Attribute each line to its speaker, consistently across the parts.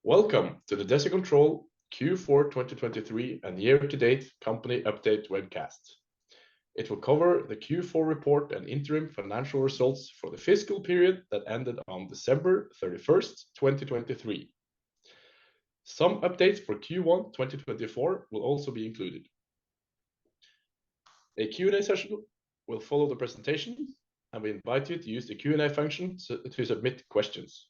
Speaker 1: Welcome to the Desert Control Q4 2023 and year-to-date company update webcast. It will cover the Q4 report and interim financial results for the fiscal period that ended on December 31st, 2023. Some updates for Q1 2024 will also be included. A Q&A session will follow the presentation, and we invite you to use the Q&A function to submit questions.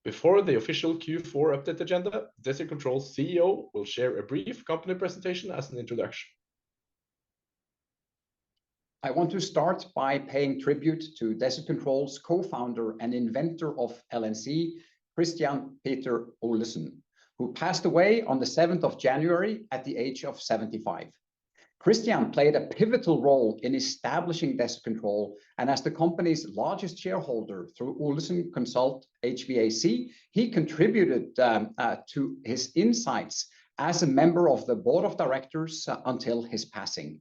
Speaker 1: Before the official Q4 update agenda, Desert Control's CEO will share a brief company presentation as an introduction.
Speaker 2: I want to start by paying tribute to Desert Control's co-founder and inventor of LNC, Christian Peter Olesen, who passed away on the 7th of January at the age of 75. Christian played a pivotal role in establishing Desert Control, and as the company's largest shareholder through Olesen Consult HVAC, he contributed to his insights as a member of the board of directors until his passing.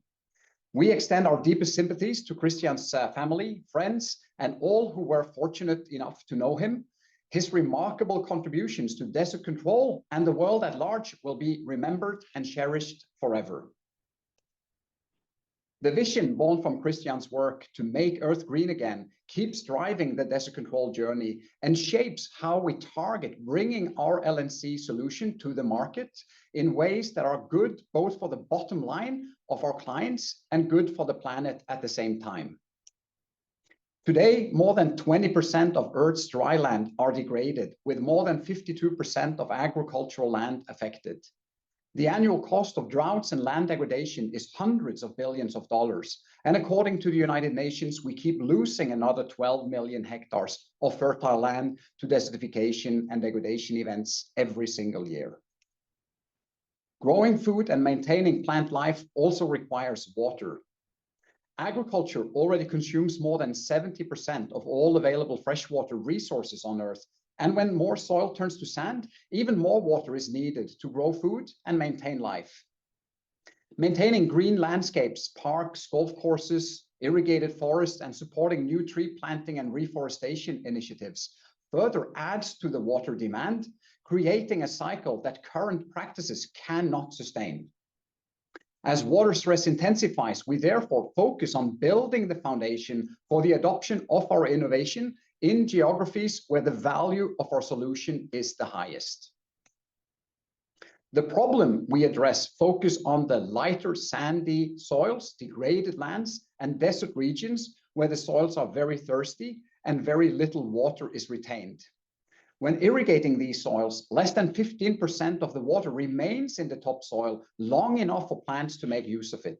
Speaker 2: We extend our deepest sympathies to Christian's family, friends, and all who were fortunate enough to know him. His remarkable contributions to Desert Control and the world at large will be remembered and cherished forever. The vision born from Christian's work to make Earth green again keeps driving the Desert Control journey and shapes how we target bringing our LNC solution to the market in ways that are good both for the bottom line of our clients and good for the planet at the same time. Today, more than 20% of Earth's dry land are degraded, with more than 52% of agricultural land affected. The annual cost of droughts and land degradation is hundreds of billions of dollars, and according to the United Nations, we keep losing another 12 million hectares of fertile land to desertification and degradation events every single year. Growing food and maintaining plant life also requires water. Agriculture already consumes more than 70% of all available freshwater resources on Earth, and when more soil turns to sand, even more water is needed to grow food and maintain life. Maintaining green landscapes, parks, golf courses, irrigated forests, and supporting new tree planting and reforestation initiatives further adds to the water demand, creating a cycle that current practices cannot sustain. As water stress intensifies, we therefore focus on building the foundation for the adoption of our innovation in geographies where the value of our solution is the highest. The problem we address focus on the lighter sandy soils, degraded lands, and desert regions where the soils are very thirsty and very little water is retained. When irrigating these soils, less than 15% of the water remains in the topsoil long enough for plants to make use of it.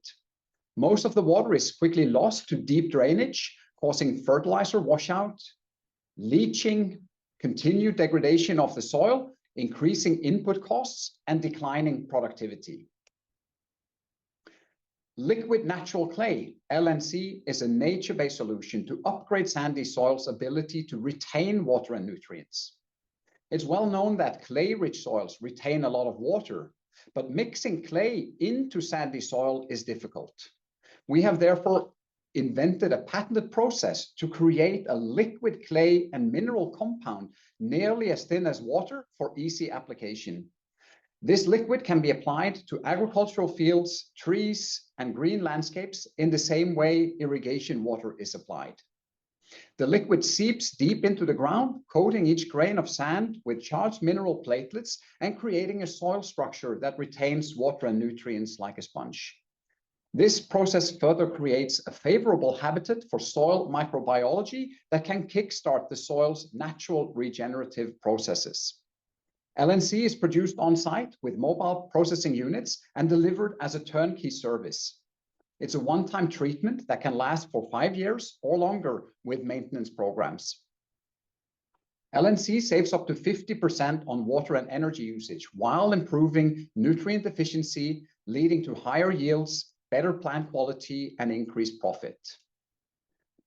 Speaker 2: Most of the water is quickly lost to deep drainage, causing fertilizer washout, leaching, continued degradation of the soil, increasing input costs, and declining productivity. Liquid natural clay, LNC, is a nature-based solution to upgrade sandy soil's ability to retain water and nutrients. It's well known that clay-rich soils retain a lot of water, but mixing clay into sandy soil is difficult. We have therefore invented a patented process to create a liquid clay and mineral compound nearly as thin as water for easy application. This liquid can be applied to agricultural fields, trees, and green landscapes in the same way irrigation water is applied. The liquid seeps deep into the ground, coating each grain of sand with charged mineral platelets and creating a soil structure that retains water and nutrients like a sponge. This process further creates a favorable habitat for soil microbiology that can kickstart the soil's natural regenerative processes. LNC is produced on-site with mobile processing units and delivered as a turnkey service. It's a one-time treatment that can last for 5 years or longer with maintenance programs. LNC saves up to 50% on water and energy usage while improving nutrient efficiency, leading to higher yields, better plant quality, and increased profit.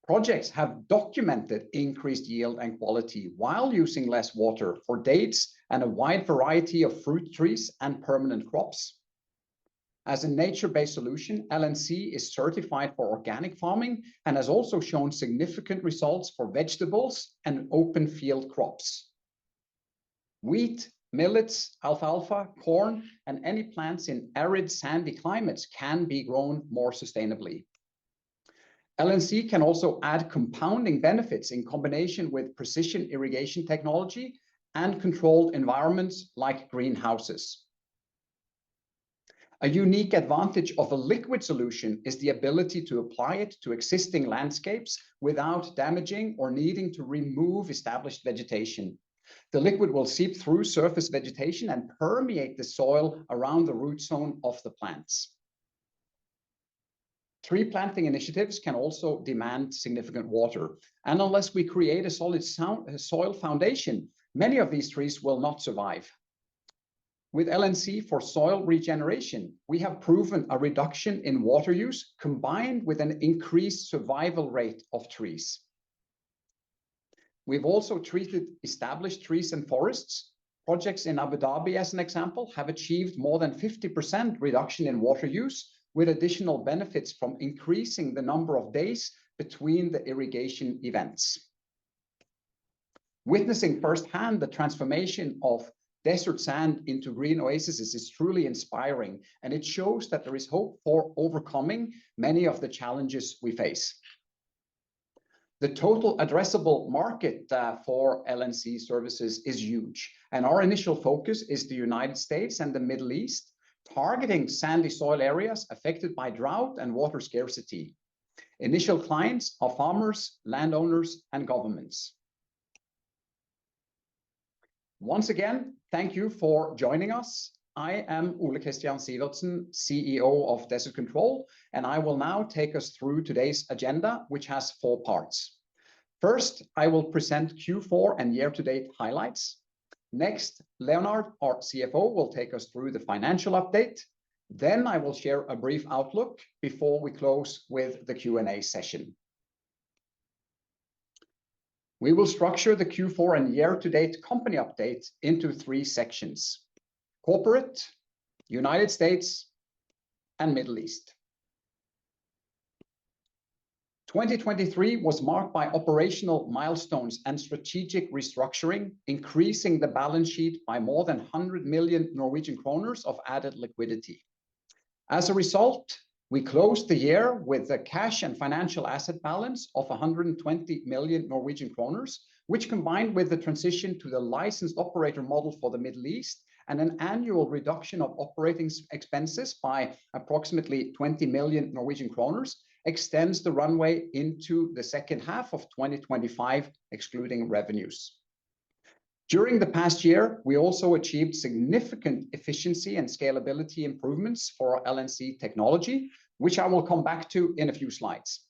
Speaker 2: Projects have documented increased yield and quality while using less water for dates and a wide variety of fruit trees and permanent crops. As a nature-based solution, LNC is certified for organic farming and has also shown significant results for vegetables and open field crops. Wheat, millets, alfalfa, corn, and any plants in arid, sandy climates can be grown more sustainably. LNC can also add compounding benefits in combination with precision irrigation technology and controlled environments like greenhouses. A unique advantage of a liquid solution is the ability to apply it to existing landscapes without damaging or needing to remove established vegetation. The liquid will seep through surface vegetation and permeate the soil around the root zone of the plants. Tree planting initiatives can also demand significant water, and unless we create a solid soil foundation, many of these trees will not survive. With LNC for soil regeneration, we have proven a reduction in water use combined with an increased survival rate of trees. We've also treated established trees and forests. Projects in Abu Dhabi, as an example, have achieved more than 50% reduction in water use, with additional benefits from increasing the number of days between the irrigation events. Witnessing firsthand the transformation of desert sand into green oases is truly inspiring, and it shows that there is hope for overcoming many of the challenges we face. The total addressable market for LNC services is huge, and our initial focus is the United States and the Middle East, targeting sandy soil areas affected by drought and water scarcity. Initial clients are farmers, landowners, and governments. Once again, thank you for joining us. I am Ole Christian Sivertsen, CEO of Desert Control, and I will now take us through today's agenda, which has 4 parts. First, I will present Q4 and year-to-date highlights. Next, Leonard, our CFO, will take us through the financial update. Then I will share a brief outlook before we close with the Q&A session. We will structure the Q4 and year-to-date company update into 3 sections: corporate, United States, and Middle East. 2023 was marked by operational milestones and strategic restructuring, increasing the balance sheet by more than 100 million Norwegian kroner of added liquidity. As a result, we closed the year with a cash and financial asset balance of 120 million Norwegian kroner, which, combined with the transition to the licensed operator model for the Middle East and an annual reduction of operating expenses by approximately 20 million Norwegian kroner, extends the runway into the second half of 2025, excluding revenues. During the past year, we also achieved significant efficiency and scalability improvements for our LNC technology, which I will come back to in a few slides.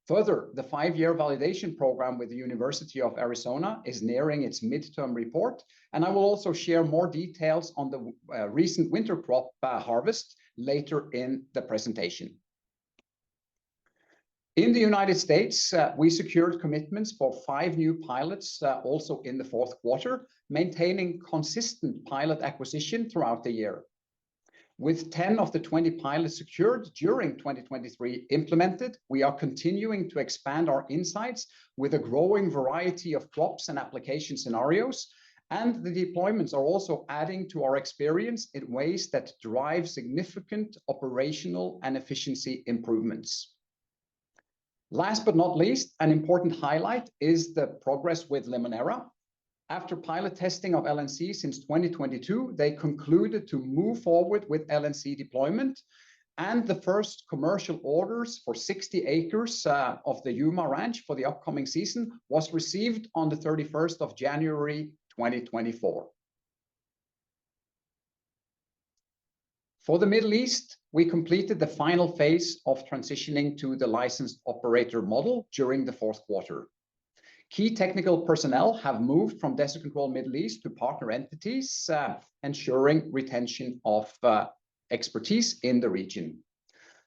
Speaker 2: Further, the 5-year validation program with the University of Arizona is nearing its midterm report, and I will also share more details on the recent winter crop harvest later in the presentation. In the United States, we secured commitments for 5 new pilots also in the fourth quarter, maintaining consistent pilot acquisition throughout the year. With 10 of the 20 pilots secured during 2023 implemented, we are continuing to expand our insights with a growing variety of crops and application scenarios, and the deployments are also adding to our experience in ways that drive significant operational and efficiency improvements. Last but not least, an important highlight is the progress with Limoneira. After pilot testing of LNC since 2022, they concluded to move forward with LNC deployment, and the first commercial orders for 60 acres of the Yuma Ranch for the upcoming season was received on the 31st of January 2024. For the Middle East, we completed the final phase of transitioning to the licensed operator model during the fourth quarter. Key technical personnel have moved from Desert Control Middle East to partner entities, ensuring retention of expertise in the region.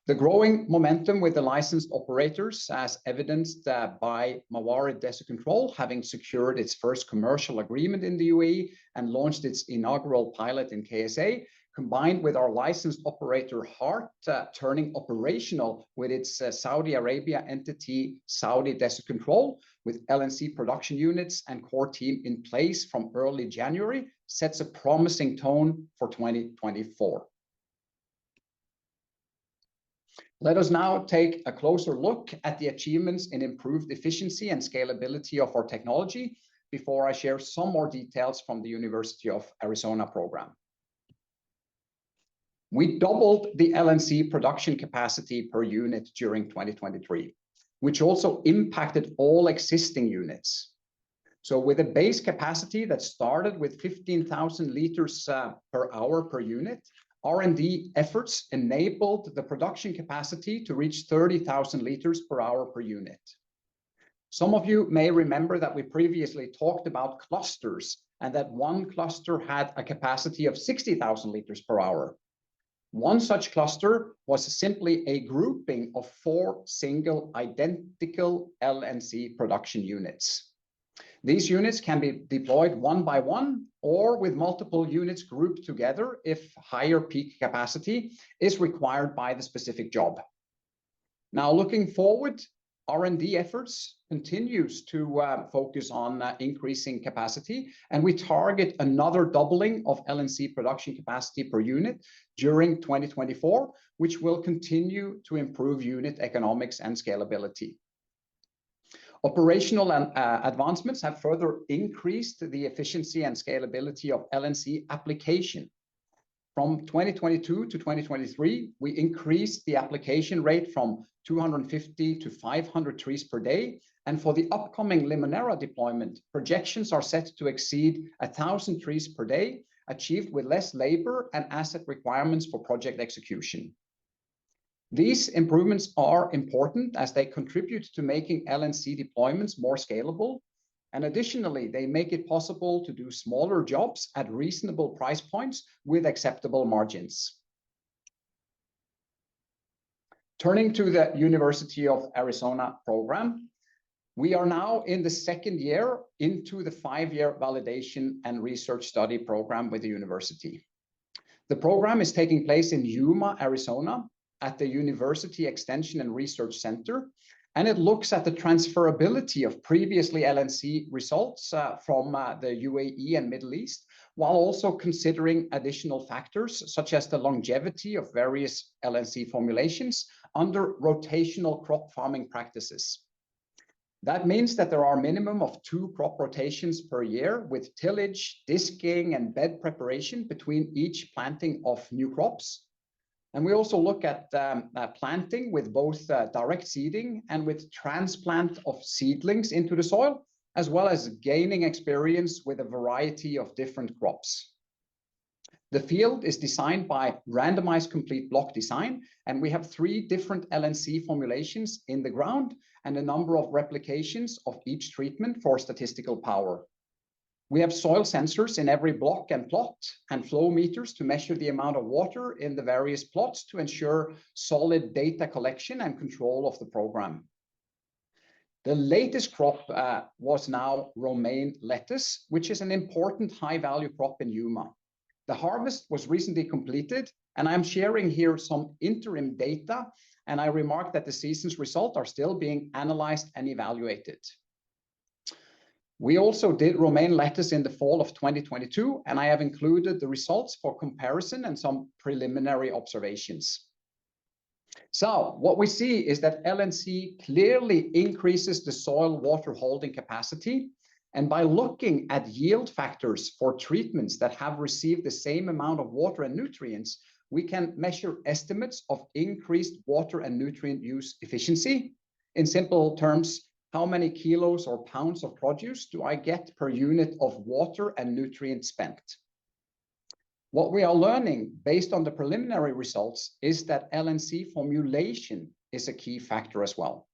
Speaker 2: The growing momentum with the licensed operators, as evidenced by Mawarid Desert Control, having secured its first commercial agreement in the UAE and launched its inaugural pilot in KSA, combined with our licensed operator Heart turning operational with its Saudi Arabia entity, Saudi Desert Control, with LNC production units and core team in place from early January, sets a promising tone for 2024. Let us now take a closer look at the achievements in improved efficiency and scalability of our technology before I share some more details from the University of Arizona program. We doubled the LNC production capacity per unit during 2023, which also impacted all existing units. So with a base capacity that started with 15,000 liters per hour per unit, R&D efforts enabled the production capacity to reach 30,000 liters per hour per unit. Some of you may remember that we previously talked about clusters and that one cluster had a capacity of 60,000 liters per hour. One such cluster was simply a grouping of 4 single identical LNC production units. These units can be deployed one by one or with multiple units grouped together if higher peak capacity is required by the specific job. Now, looking forward, R&D efforts continues to focus on increasing capacity, and we target another doubling of LNC production capacity per unit during 2024, which will continue to improve unit economics and scalability. Operational advancements have further increased the efficiency and scalability of LNC application. From 2022 to 2023, we increased the application rate from 250 to 500 trees per day. And for the upcoming Limoneira deployment, projections are set to exceed 1,000 trees per day, achieved with less labor and asset requirements for project execution. These improvements are important as they contribute to making LNC deployments more scalable. And additionally, they make it possible to do smaller jobs at reasonable price points with acceptable margins. Turning to the University of Arizona program, we are now in the second year into the 5-year validation and research study program with the university. The program is taking place in Yuma, Arizona, at the University Extension and Research Center, and it looks at the transferability of previously LNC results from the UAE and Middle East, while also considering additional factors such as the longevity of various LNC formulations under rotational crop farming practices. That means that there are a minimum of 2 crop rotations per year with tillage, disking, and bed preparation between each planting of new crops. And we also look at planting with both direct seeding and with transplant of seedlings into the soil, as well as gaining experience with a variety of different crops. The field is designed by randomized complete block design, and we have 3 different LNC formulations in the ground and a number of replications of each treatment for statistical power. We have soil sensors in every block and plot and flow meters to measure the amount of water in the various plots to ensure solid data collection and control of the program. The latest crop was now romaine lettuce, which is an important high-value crop in Yuma. The harvest was recently completed, and I'm sharing here some interim data, and I remark that the season's results are still being analyzed and evaluated. We also did romaine lettuce in the fall of 2022, and I have included the results for comparison and some preliminary observations. So what we see is that LNC clearly increases the soil water holding capacity, and by looking at yield factors for treatments that have received the same amount of water and nutrients, we can measure estimates of increased water and nutrient use efficiency. In simple terms, how many kilos or pounds of produce do I get per unit of water and nutrient spent? What we are learning based on the preliminary results is that LNC formulation is a key factor as well.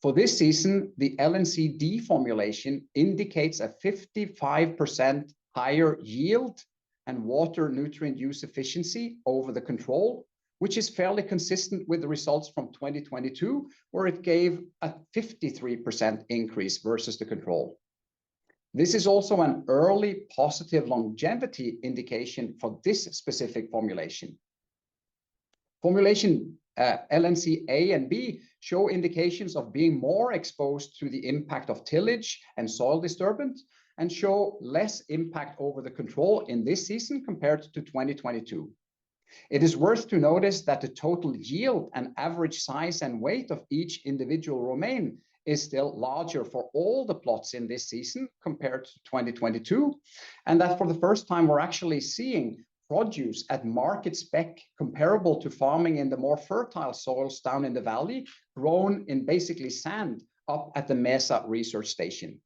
Speaker 2: For this season, the LNC-D formulation indicates a 55% higher yield and water nutrient use efficiency over the control, which is fairly consistent with the results from 2022, where it gave a 53% increase versus the control. This is also an early positive longevity indication for this specific formulation. Formulation LNC A and B show indications of being more exposed to the impact of tillage and soil disturbance, and show less impact over the control in this season compared to 2022. It is worth to notice that the total yield and average size and weight of each individual romaine is still larger for all the plots in this season compared to 2022, and that for the first time we're actually seeing produce at market spec comparable to farming in the more fertile soils down in the valley, grown in basically sand up at the Mesa research station.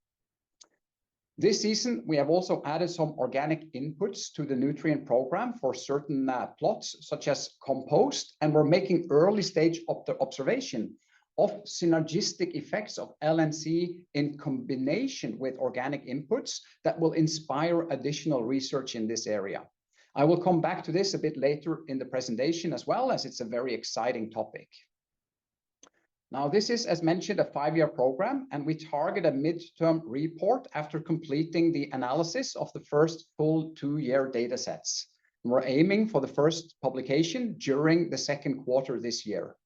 Speaker 2: This season, we have also added some organic inputs to the nutrient program for certain plots, such as compost, and we're making early stage observation of synergistic effects of LNC in combination with organic inputs that will inspire additional research in this area. I will come back to this a bit later in the presentation as well, as it's a very exciting topic. Now, this is, as mentioned, a 5-year program, and we target a midterm report after completing the analysis of the first full 2-year data sets. We're aiming for the first publication during the second quarter this year.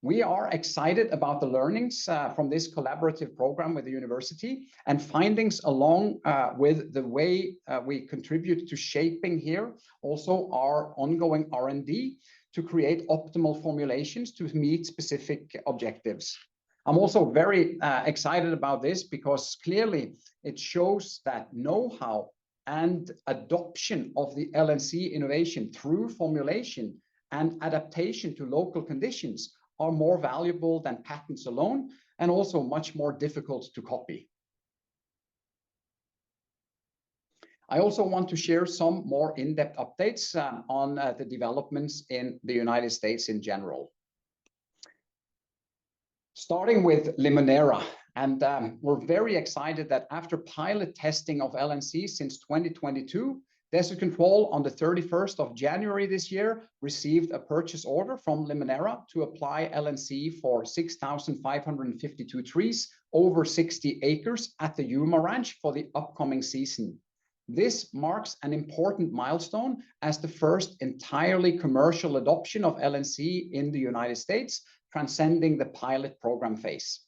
Speaker 2: We are excited about the learnings from this collaborative program with the university, and findings along with the way we contribute to shaping here also our ongoing R&D to create optimal formulations to meet specific objectives. I'm also very excited about this because clearly it shows that know-how and adoption of the LNC innovation through formulation and adaptation to local conditions are more valuable than patents alone, and also much more difficult to copy. I also want to share some more in-depth updates on the developments in the United States in general. Starting with Limoneira, and we're very excited that after pilot testing of LNC since 2022, Desert Control on the 31st of January this year received a purchase order from Limoneira to apply LNC for 6,552 trees over 60 acres at the Yuma Ranch for the upcoming season. This marks an important milestone as the first entirely commercial adoption of LNC in the United States, transcending the pilot program phase.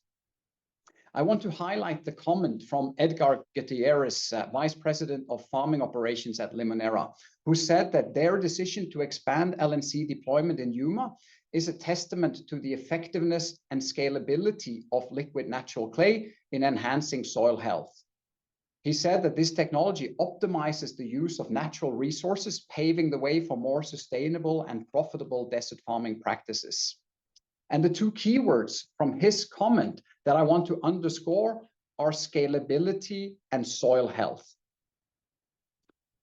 Speaker 2: I want to highlight the comment from Edgar Gutierrez, Vice President of Farming Operations at Limoneira, who said that their decision to expand LNC deployment in Yuma is a testament to the effectiveness and scalability of liquid natural clay in enhancing soil health. He said that this technology optimizes the use of natural resources, paving the way for more sustainable and profitable desert farming practices. And the two keywords from his comment that I want to underscore are scalability and soil health.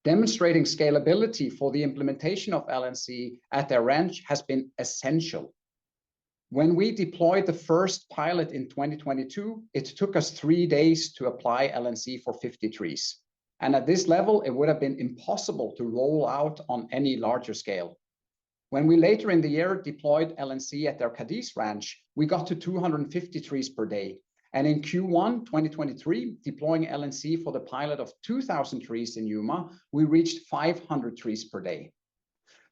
Speaker 2: Demonstrating scalability for the implementation of LNC at their ranch has been essential. When we deployed the first pilot in 2022, it took us 3 days to apply LNC for 50 trees. And at this level, it would have been impossible to roll out on any larger scale. When we later in the year deployed LNC at their Cadiz ranch, we got to 250 trees per day. And in Q1 2023, deploying LNC for the pilot of 2,000 trees in Yuma, we reached 500 trees per day.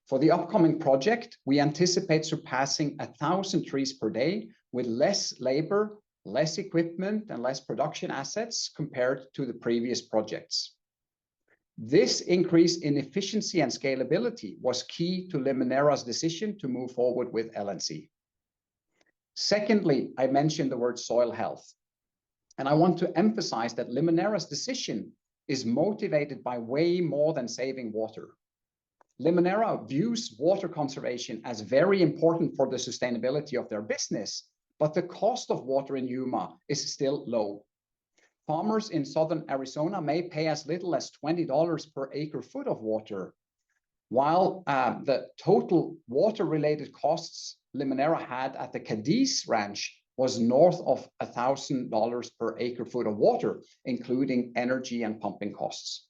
Speaker 2: For the upcoming project, we anticipate surpassing 1,000 trees per day with less labor, less equipment, and less production assets compared to the previous projects. This increase in efficiency and scalability was key to Limoneira's decision to move forward with LNC. Secondly, I mentioned the word soil health. And I want to emphasize that Limoneira's decision is motivated by way more than saving water. Limoneira views water conservation as very important for the sustainability of their business, but the cost of water in Yuma is still low. Farmers in southern Arizona may pay as little as $20 per acre foot of water, while the total water-related costs Limoneira had at the Cadiz ranch was north of $1,000 per acre foot of water, including energy and pumping costs.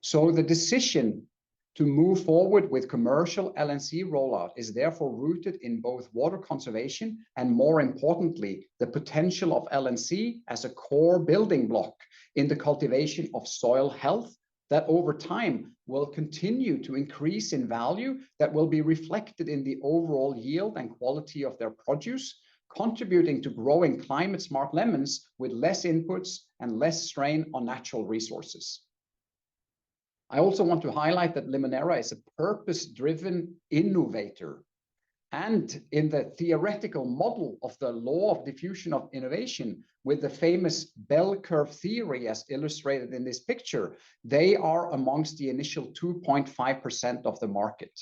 Speaker 2: So the decision to move forward with commercial LNC rollout is therefore rooted in both water conservation and, more importantly, the potential of LNC as a core building block in the cultivation of soil health that over time will continue to increase in value that will be reflected in the overall yield and quality of their produce, contributing to growing climate-smart lemons with less inputs and less strain on natural resources. I also want to highlight that Limoneira is a purpose-driven innovator. And in the theoretical model of the law of diffusion of innovation, with the famous bell curve theory as illustrated in this picture, they are amongst the initial 2.5% of the market.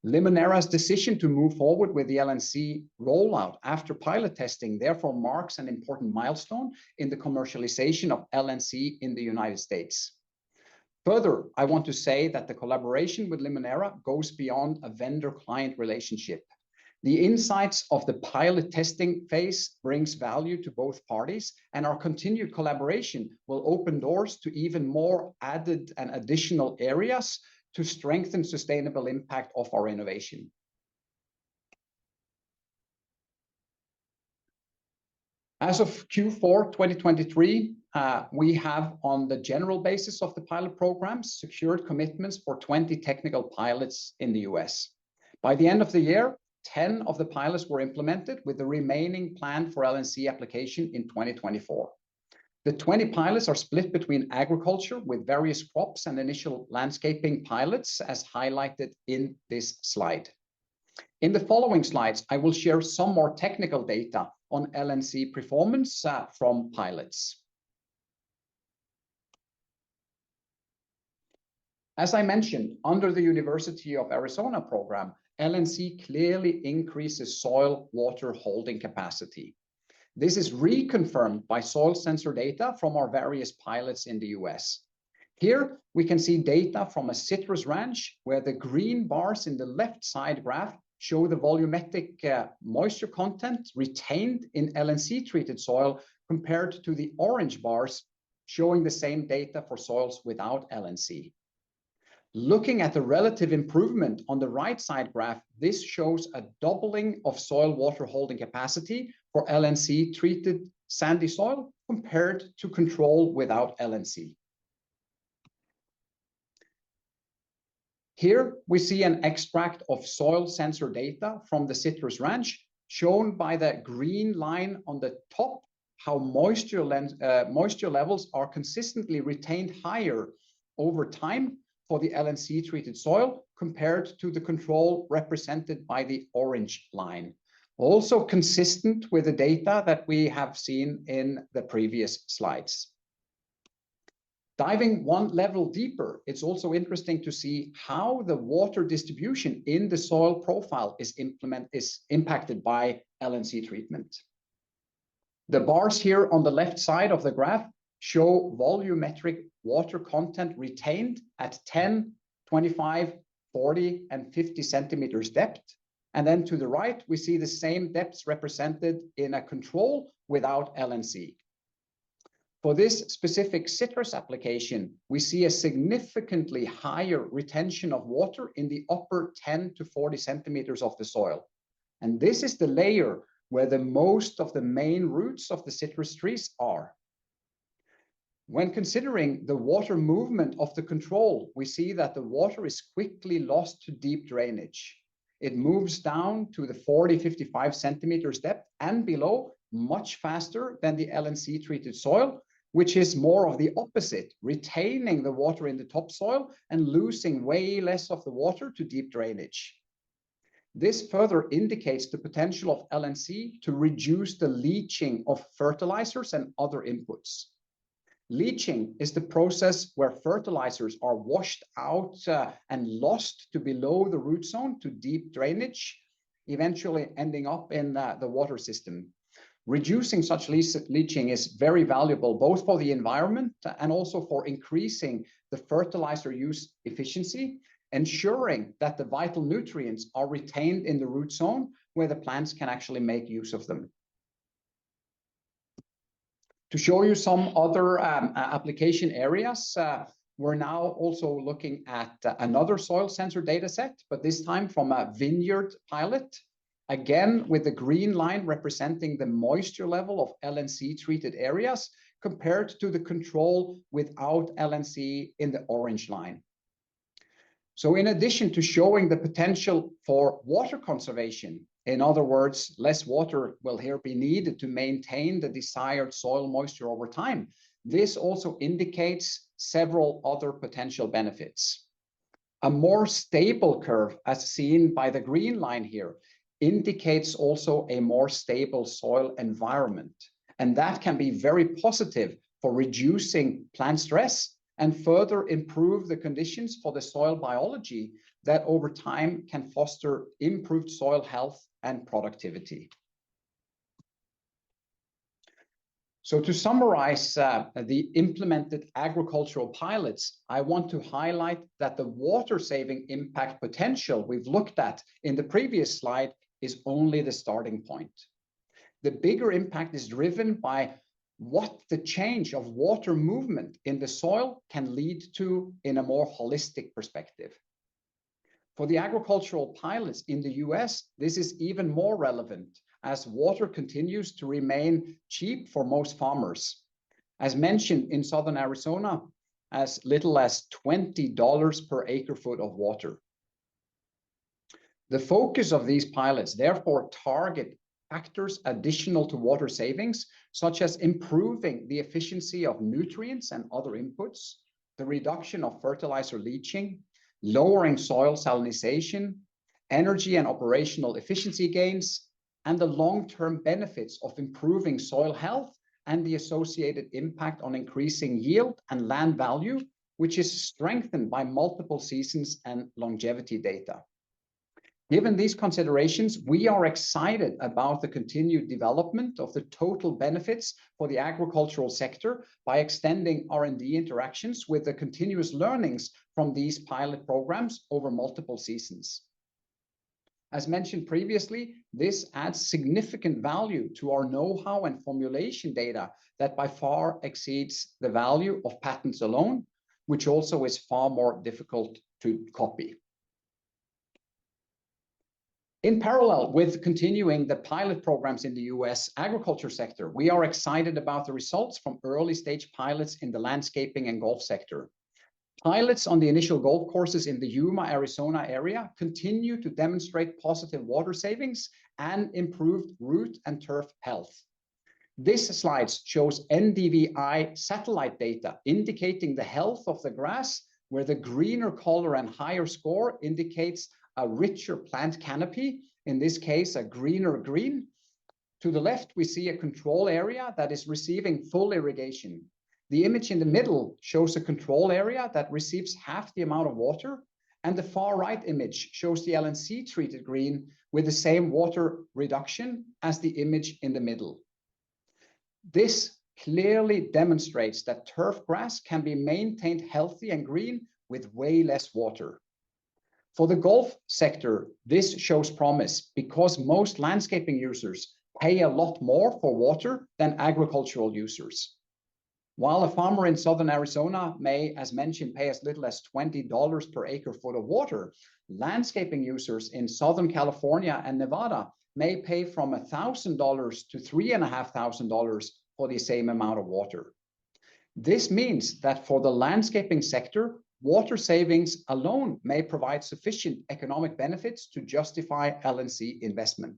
Speaker 2: Limoneira's decision to move forward with the LNC rollout after pilot testing therefore marks an important milestone in the commercialization of LNC in the United States. Further, I want to say that the collaboration with Limoneira goes beyond a vendor-client relationship. The insights of the pilot testing phase brings value to both parties, and our continued collaboration will open doors to even more added and additional areas to strengthen sustainable impact of our innovation. As of Q4 2023, we have, on the general basis of the pilot programs, secured commitments for 20 technical pilots in the US. By the end of the year, 10 of the pilots were implemented, with the remaining planned for LNC application in 2024. The 20 pilots are split between agriculture with various crops and initial landscaping pilots, as highlighted in this slide. In the following slides, I will share some more technical data on LNC performance from pilots. As I mentioned, under the University of Arizona program, LNC clearly increases soil water holding capacity. This is reconfirmed by soil sensor data from our various pilots in the US. Here we can see data from a citrus ranch where the green bars in the left side graph show the volumetric moisture content retained in LNC treated soil compared to the orange bars showing the same data for soils without LNC. Looking at the relative improvement on the right side graph, this shows a doubling of soil water holding capacity for LNC treated sandy soil compared to control without LNC. Here we see an extract of soil sensor data from the citrus ranch, shown by the green line on the top, how moisture levels are consistently retained higher over time for the LNC treated soil compared to the control represented by the orange line. Also consistent with the data that we have seen in the previous slides. Diving one level deeper, it's also interesting to see how the water distribution in the soil profile is impacted by LNC treatment. The bars here on the left side of the graph show volumetric water content retained at 10, 25, 40, and 50 centimeters depth. And then to the right, we see the same depths represented in a control without LNC. For this specific citrus application, we see a significantly higher retention of water in the upper 10 to 40 centimeters of the soil. And this is the layer where the most of the main roots of the citrus trees are. When considering the water movement of the control, we see that the water is quickly lost to deep drainage. It moves down to the 40-55 centimeters depth and below much faster than the LNC treated soil, which is more of the opposite, retaining the water in the topsoil and losing way less of the water to deep drainage. This further indicates the potential of LNC to reduce the leaching of fertilizers and other inputs. Leaching is the process where fertilizers are washed out and lost to below the root zone to deep drainage, eventually ending up in the water system. Reducing such leaching is very valuable both for the environment and also for increasing the fertilizer use efficiency, ensuring that the vital nutrients are retained in the root zone where the plants can actually make use of them. To show you some other application areas, we're now also looking at another soil sensor data set, but this time from a vineyard pilot. Again, with the green line representing the moisture level of LNC treated areas compared to the control without LNC in the orange line. So in addition to showing the potential for water conservation, in other words, less water will here be needed to maintain the desired soil moisture over time, this also indicates several other potential benefits. A more stable curve, as seen by the green line here, indicates also a more stable soil environment. And that can be very positive for reducing plant stress and further improve the conditions for the soil biology that over time can foster improved soil health and productivity. So to summarize the implemented agricultural pilots, I want to highlight that the water saving impact potential we've looked at in the previous slide is only the starting point. The bigger impact is driven by what the change of water movement in the soil can lead to in a more holistic perspective. For the agricultural pilots in the US, this is even more relevant as water continues to remain cheap for most farmers. As mentioned in southern Arizona, as little as $20 per acre foot of water. The focus of these pilots therefore target factors additional to water savings, such as improving the efficiency of nutrients and other inputs, the reduction of fertilizer leaching, lowering soil salinization, energy and operational efficiency gains, and the long-term benefits of improving soil health and the associated impact on increasing yield and land value, which is strengthened by multiple seasons and longevity data. Given these considerations, we are excited about the continued development of the total benefits for the agricultural sector by extending R&D interactions with the continuous learnings from these pilot programs over multiple seasons. As mentioned previously, this adds significant value to our know-how and formulation data that by far exceeds the value of patents alone, which also is far more difficult to copy. In parallel with continuing the pilot programs in the US agriculture sector, we are excited about the results from early stage pilots in the landscaping and golf sector. Pilots on the initial golf courses in the Yuma, Arizona area continue to demonstrate positive water savings and improved root and turf health. This slide shows NDVI satellite data indicating the health of the grass, where the greener color and higher score indicates a richer plant canopy, in this case, a greener green. To the left, we see a control area that is receiving full irrigation. The image in the middle shows a control area that receives half the amount of water, and the far right image shows the LNC treated green with the same water reduction as the image in the middle. This clearly demonstrates that turf grass can be maintained healthy and green with way less water. For the golf sector, this shows promise because most landscaping users pay a lot more for water than agricultural users. While a farmer in southern Arizona may, as mentioned, pay as little as $20 per acre foot of water, landscaping users in Southern California and Nevada may pay from $1,000 to $3,500 for the same amount of water. This means that for the landscaping sector, water savings alone may provide sufficient economic benefits to justify LNC investment.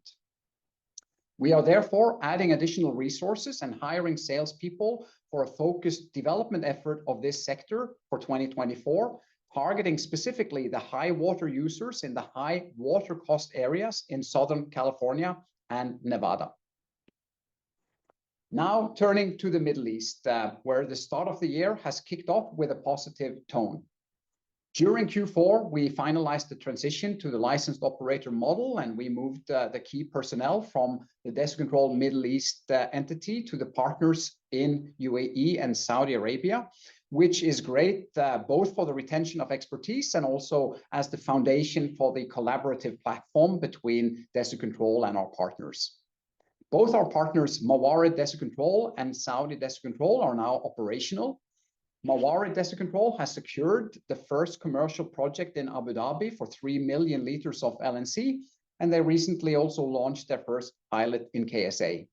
Speaker 2: We are therefore adding additional resources and hiring salespeople for a focused development effort of this sector for 2024, targeting specifically the high water users in the high water cost areas in Southern California and Nevada. Now turning to the Middle East, where the start of the year has kicked off with a positive tone. During Q4, we finalized the transition to the licensed operator model, and we moved the key personnel from the Desert Control Middle East entity to the partners in UAE and Saudi Arabia, which is great both for the retention of expertise and also as the foundation for the collaborative platform between Desert Control and our partners. Both our partners, Mawarid Desert Control and Saudi Desert Control, are now operational. Mawarid Desert Control has secured the first commercial project in Abu Dhabi for 3 million liters of LNC, and they recently also launched their first pilot in KSA.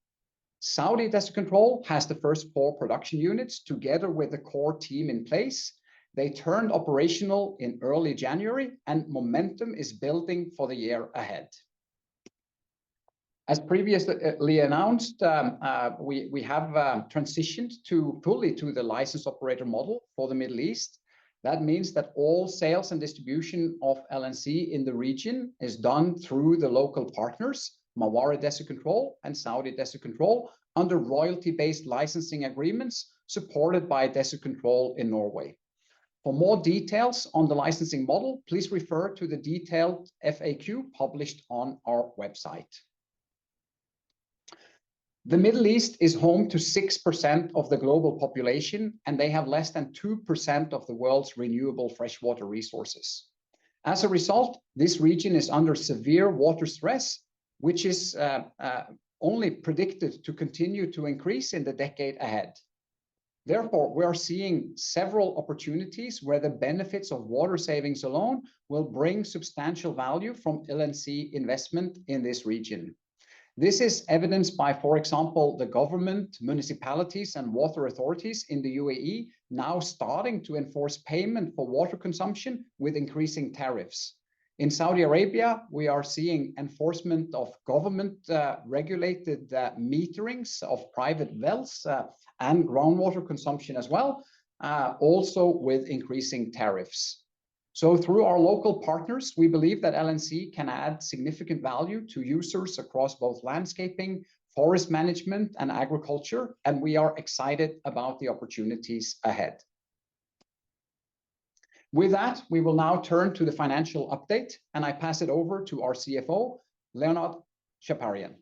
Speaker 2: Saudi Desert Control has the first 4 production units together with the core team in place. They turned operational in early January, and momentum is building for the year ahead. As previously announced, we have transitioned fully to the license operator model for the Middle East. That means that all sales and distribution of LNC in the region is done through the local partners, Mawarid Desert Control and Saudi Desert Control, under royalty-based licensing agreements supported by Desert Control in Norway. For more details on the licensing model, please refer to the detailed FAQ published on our website. The Middle East is home to 6% of the global population, and they have less than 2% of the world's renewable freshwater resources. As a result, this region is under severe water stress, which is only predicted to continue to increase in the decade ahead. Therefore, we are seeing several opportunities where the benefits of water savings alone will bring substantial value from LNC investment in this region. This is evidenced by, for example, the government, municipalities, and water authorities in the UAE now starting to enforce payment for water consumption with increasing tariffs. In Saudi Arabia, we are seeing enforcement of government-regulated meterings of private wells and groundwater consumption as well, also with increasing tariffs. So through our local partners, we believe that LNC can add significant value to users across both landscaping, forest management, and agriculture, and we are excited about the opportunities ahead. With that, we will now turn to the financial update, and I pass it over to our CFO, Leonard Chaparian.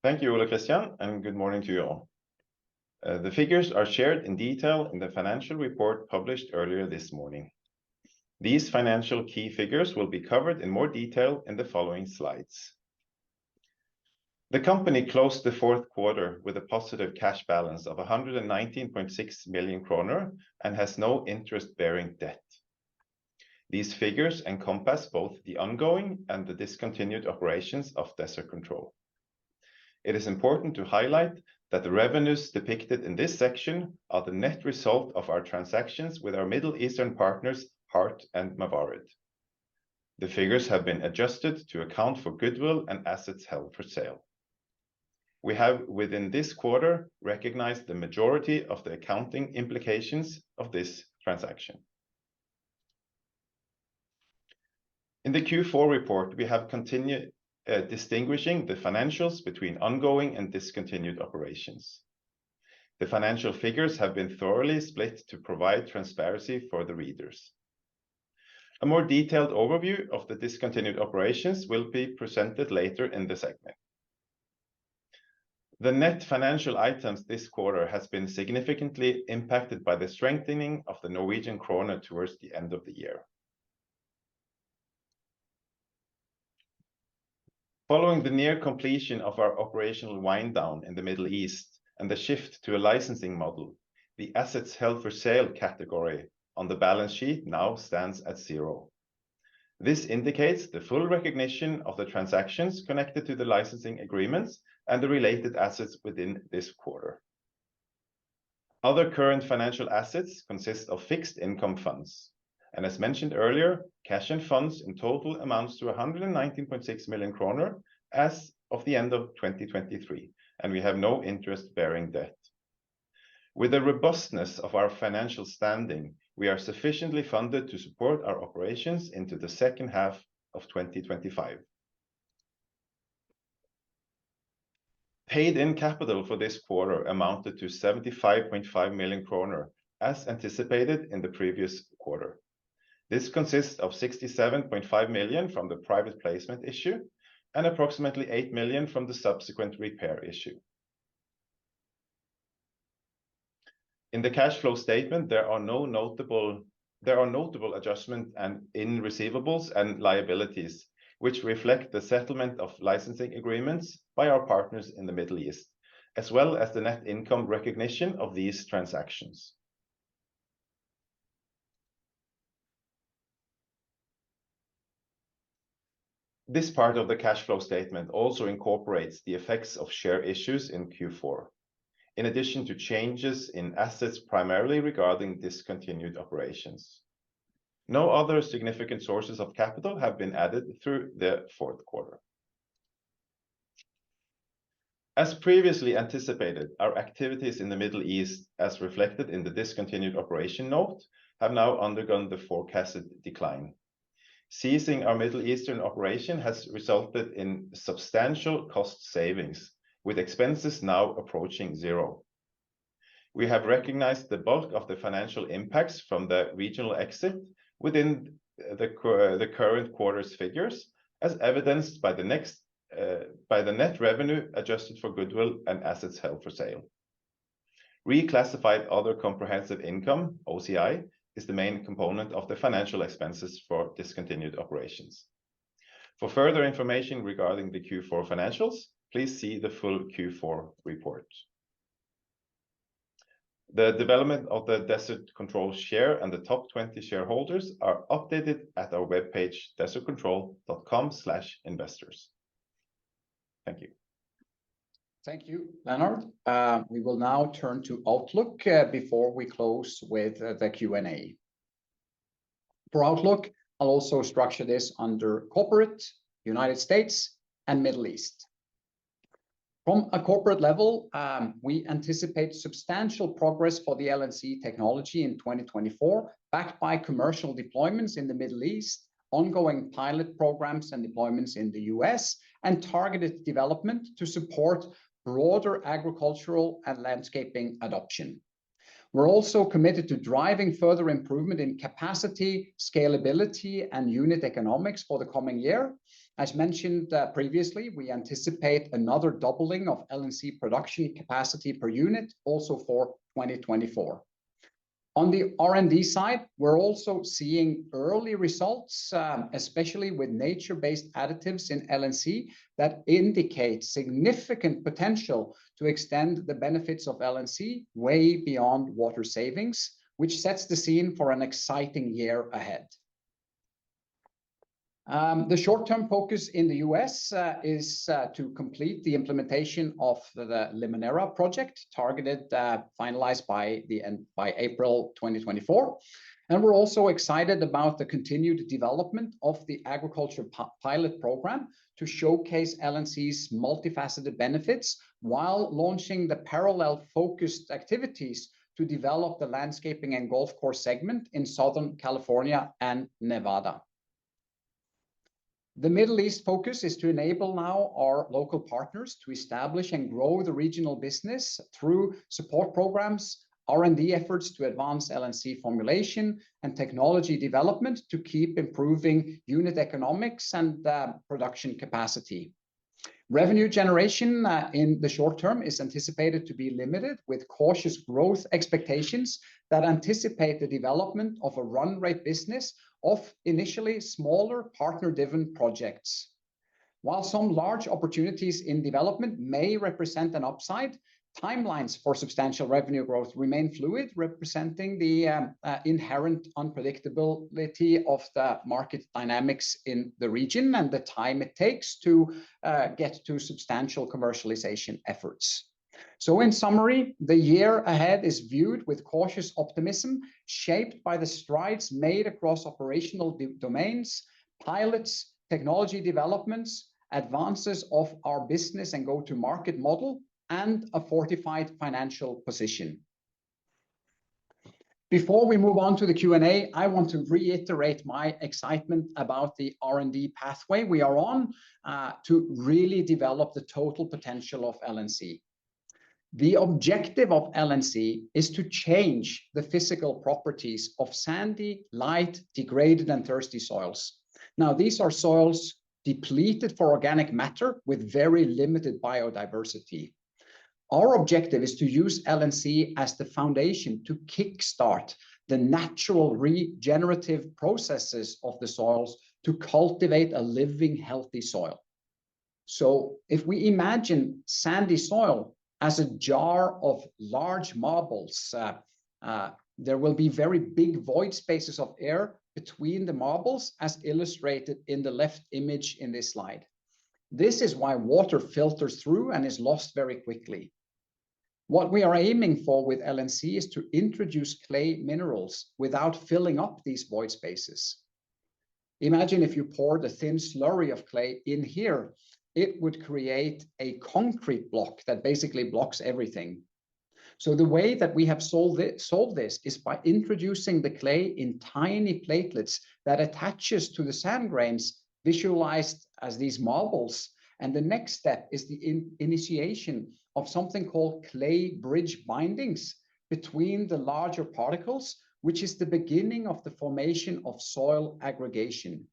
Speaker 3: Thank you, Ole Christian, and good morning to you all. The figures are shared in detail in the financial report published earlier this morning. These financial key figures will be covered in more detail in the following slides. The company closed the fourth quarter with a positive cash balance of 119.6 million kroner and has no interest-bearing debt. These figures encompass both the ongoing and the discontinued operations of Desert Control. It is important to highlight that the revenues depicted in this section are the net result of our transactions with our Middle Eastern partners, Hart and Mawarid. The figures have been adjusted to account for goodwill and assets held for sale. We have, within this quarter, recognized the majority of the accounting implications of this transaction. In the Q4 report, we have continued distinguishing the financials between ongoing and discontinued operations. The financial figures have been thoroughly split to provide transparency for the readers. A more detailed overview of the discontinued operations will be presented later in the segment. The net financial items this quarter has been significantly impacted by the strengthening of the Norwegian krone towards the end of the year. Following the near completion of our operational wind down in the Middle East and the shift to a licensing model, the assets held for sale category on the balance sheet now stands at 0. This indicates the full recognition of the transactions connected to the licensing agreements and the related assets within this quarter. Other current financial assets consist of fixed income funds, and as mentioned earlier, cash and funds in total amounts to 119.6 million kroner as of the end of 2023, and we have no interest-bearing debt. With the robustness of our financial standing, we are sufficiently funded to support our operations into the second half of 2025. Paid-in capital for this quarter amounted to 75.5 million kroner, as anticipated in the previous quarter. This consists of 67.5 million from the private placement issue and approximately 8 million from the subsequent repair issue. In the cash flow statement, there are notable adjustments in receivables and liabilities, which reflect the settlement of licensing agreements by our partners in the Middle East, as well as the net income recognition of these transactions. This part of the cash flow statement also incorporates the effects of share issues in Q4, in addition to changes in assets primarily regarding discontinued operations. No other significant sources of capital have been added through the fourth quarter. As previously anticipated, our activities in the Middle East, as reflected in the discontinued operation note, have now undergone the forecasted decline. Ceasing our Middle Eastern operation has resulted in substantial cost savings, with expenses now approaching zero. We have recognized the bulk of the financial impacts from the regional exit within the current quarter's figures, as evidenced by the net revenue adjusted for goodwill and assets held for sale. Reclassified other comprehensive income, OCI, is the main component of the financial expenses for discontinued operations. For further information regarding the Q4 financials, please see the full Q4 report. The development of the Desert Control share and the top 20 shareholders are updated at our webpage, desertcontrol.com/investors. Thank you.
Speaker 2: Thank you, Leonard. We will now turn to Outlook before we close with the Q&A. For Outlook, I'll also structure this under corporate, United States, and Middle East. From a corporate level, we anticipate substantial progress for the LNC technology in 2024, backed by commercial deployments in the Middle East, ongoing pilot programs and deployments in the US, and targeted development to support broader agricultural and landscaping adoption. We're also committed to driving further improvement in capacity, scalability, and unit economics for the coming year. As mentioned previously, we anticipate another doubling of LNC production capacity per unit also for 2024. On the R&D side, we're also seeing early results, especially with nature-based additives in LNC, that indicate significant potential to extend the benefits of LNC way beyond water savings, which sets the scene for an exciting year ahead. The short-term focus in the US is to complete the implementation of the Limoneira project, targeted finalized by April 2024. And we're also excited about the continued development of the agriculture pilot program to showcase LNC's multifaceted benefits while launching the parallel focused activities to develop the landscaping and golf course segment in Southern California and Nevada. The Middle East focus is to enable now our local partners to establish and grow the regional business through support programs, R&D efforts to advance LNC formulation, and technology development to keep improving unit economics and production capacity. Revenue generation in the short term is anticipated to be limited, with cautious growth expectations that anticipate the development of a run rate business of initially smaller partner-driven projects. While some large opportunities in development may represent an upside, timelines for substantial revenue growth remain fluid, representing the inherent unpredictability of the market dynamics in the region and the time it takes to get to substantial commercialization efforts. So in summary, the year ahead is viewed with cautious optimism, shaped by the strides made across operational domains, pilots, technology developments, advances of our business and go-to-market model, and a fortified financial position. Before we move on to the Q&A, I want to reiterate my excitement about the R&D pathway we are on to really develop the total potential of LNC. The objective of LNC is to change the physical properties of sandy, light, degraded, and thirsty soils. Now, these are soils depleted for organic matter with very limited biodiversity. Our objective is to use LNC as the foundation to kickstart the natural regenerative processes of the soils to cultivate a living, healthy soil. So if we imagine sandy soil as a jar of large marbles, There will be very big void spaces of air between the marbles, as illustrated in the left image in this slide. This is why water filters through and is lost very quickly. What we are aiming for with LNC is to introduce clay minerals without filling up these void spaces. Imagine if you poured a thin slurry of clay in here, it would create a concrete block that basically blocks everything. So the way that we have solved this is by introducing the clay in tiny platelets that attaches to the sand grains visualized as these marbles. And the next step is the initiation of something called clay bridge bindings between the larger particles, which is the beginning of the formation of soil aggregation.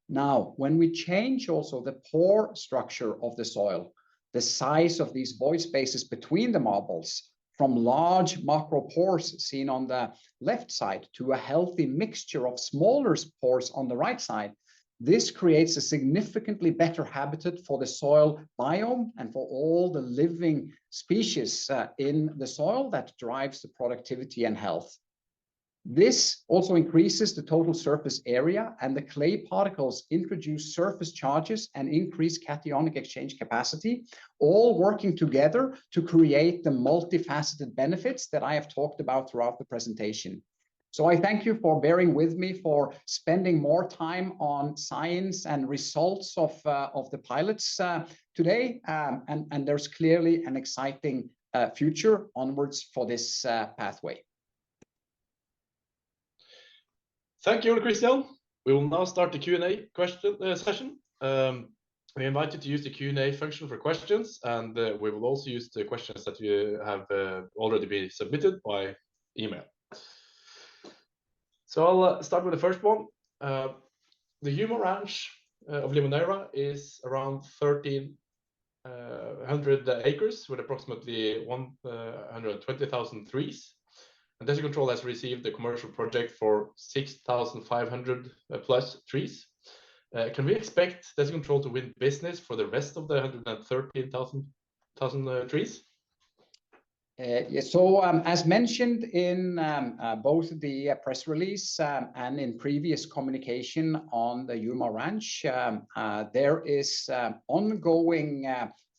Speaker 2: Now, when we change also the pore structure of the soil, the size of these void spaces between the marbles, from large macro pores seen on the left side to a healthy mixture of smaller pores on the right side, this creates a significantly better habitat for the soil biome and for all the living species in the soil that drives the productivity and health. This also increases the total surface area, and the clay particles introduce surface charges and increase cationic exchange capacity, all working together to create the multifaceted benefits that I have talked about throughout the presentation. So I thank you for bearing with me, for spending more time on science and results of the pilots today, and there's clearly an exciting future onwards for this pathway.
Speaker 1: Thank you, Christian. We will now start the Q&A session. We invite you to use the Q&A function for questions, and we will also use the questions that you have already been submitted by email. So I'll start with the first one. The Yuma Ranch of Limoneira is around 1,300 acres with approximately 120,000 trees. And Desert Control has received a commercial project for 6,500 plus trees. Can we expect Desert Control to win business for the rest of the 113,000 trees?
Speaker 2: Yes, so as mentioned in both the press release and in previous communication on the Yuma Ranch, there is ongoing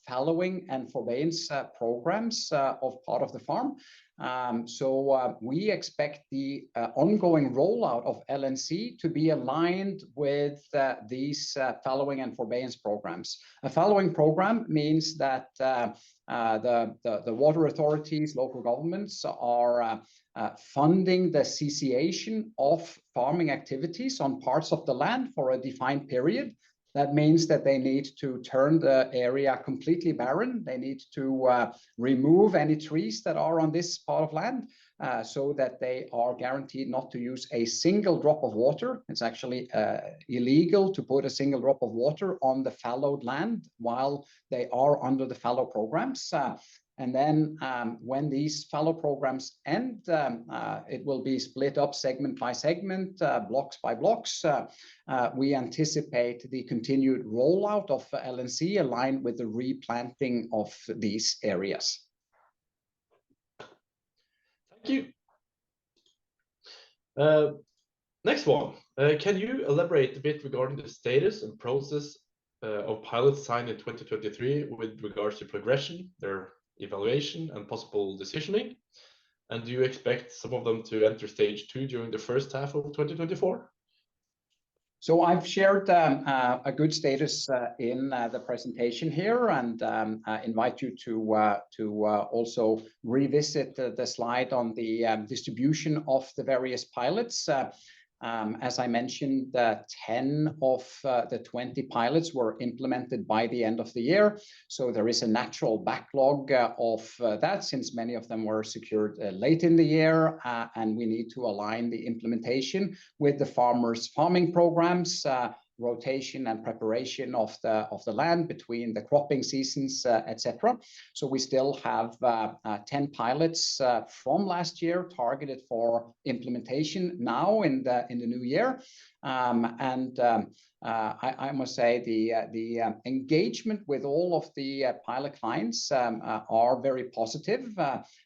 Speaker 2: fallowing and forbearance programs of part of the farm. So we expect the ongoing rollout of LNC to be aligned with these fallowing and forbearance programs. A fallowing program means that the water authorities, local governments are funding the cessation of farming activities on parts of the land for a defined period. That means that they need to turn the area completely barren. They need to remove any trees that are on this part of land so that they are guaranteed not to use a single drop of water. It's actually illegal to put a single drop of water on the fallowed land while they are under the fallow programs. And then when these fallow programs end, it will be split up segment by segment, blocks by blocks. We anticipate the continued rollout of LNC aligned with the replanting of these areas.
Speaker 1: Thank you. Next one. Can you elaborate a bit regarding the status and process of pilots signed in 2023 with regards to progression, their evaluation and possible decisioning? And do you expect some of them to enter stage 2 during the first half of 2024?
Speaker 2: So I've shared a good status in the presentation here, and I invite you to also revisit the slide on the distribution of the various pilots. As I mentioned, 10 of the 20 pilots were implemented by the end of the year. So there is a natural backlog of that, since many of them were secured late in the year, and we need to align the implementation with the farmers' farming programs, rotation and preparation of the land between the cropping seasons, etc. So we still have 10 pilots from last year targeted for implementation now in the new year. I must say the engagement with all of the pilot clients are very positive.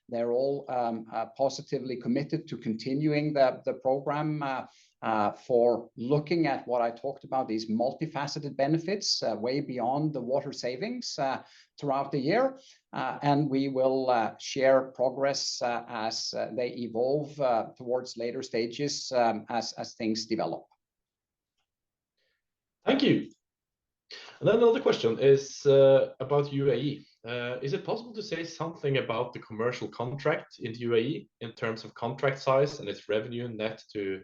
Speaker 2: They're all positively committed to continuing the program for looking at what I talked about, these multifaceted benefits way beyond the water savings throughout the year. And we will share progress as they evolve towards later stages as things develop.
Speaker 1: Thank you. And then another question is about UAE. Is it possible to say something about the commercial contract in the UAE in terms of contract size and its revenue net to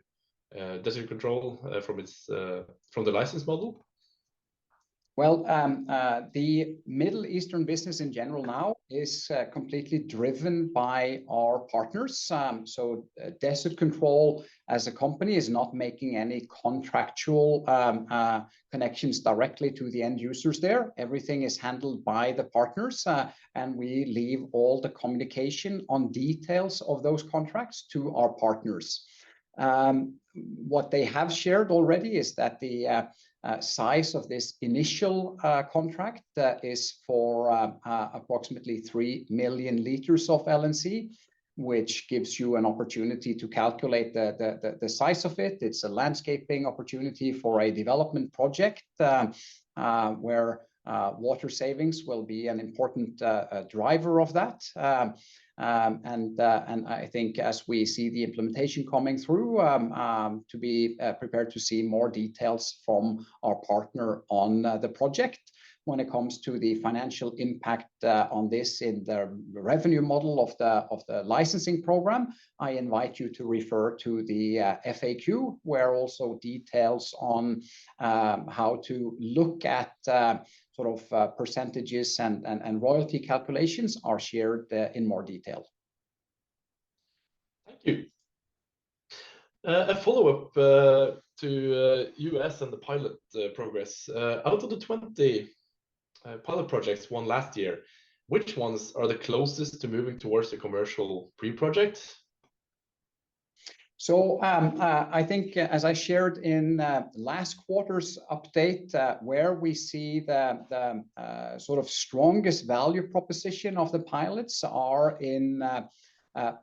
Speaker 1: Desert Control from the license model?
Speaker 2: Well, the Middle Eastern business in general now is completely driven by our partners. So Desert Control as a company is not making any contractual connections directly to the end users there. Everything is handled by the partners, and we leave all the communication on details of those contracts to our partners. What they have shared already is that the size of this initial contract is for approximately 3 million liters of LNC, which gives you an opportunity to calculate the size of it. It's a landscaping opportunity for a development project where water savings will be an important driver of that. And I think as we see the implementation coming through, to be prepared to see more details from our partner on the project. When it comes to the financial impact on this in the revenue model of the licensing program, I invite you to refer to the FAQ, where also details on how to look at sort of percentages and royalty calculations are shared in more detail.
Speaker 1: Thank you. A follow-up to US and the pilot progress. Out of the 20 pilot projects won last year, which ones are the closest to moving towards the commercial pre-project?
Speaker 2: So I think, as I shared in last quarter's update, where we see the sort of strongest value proposition of the pilots are in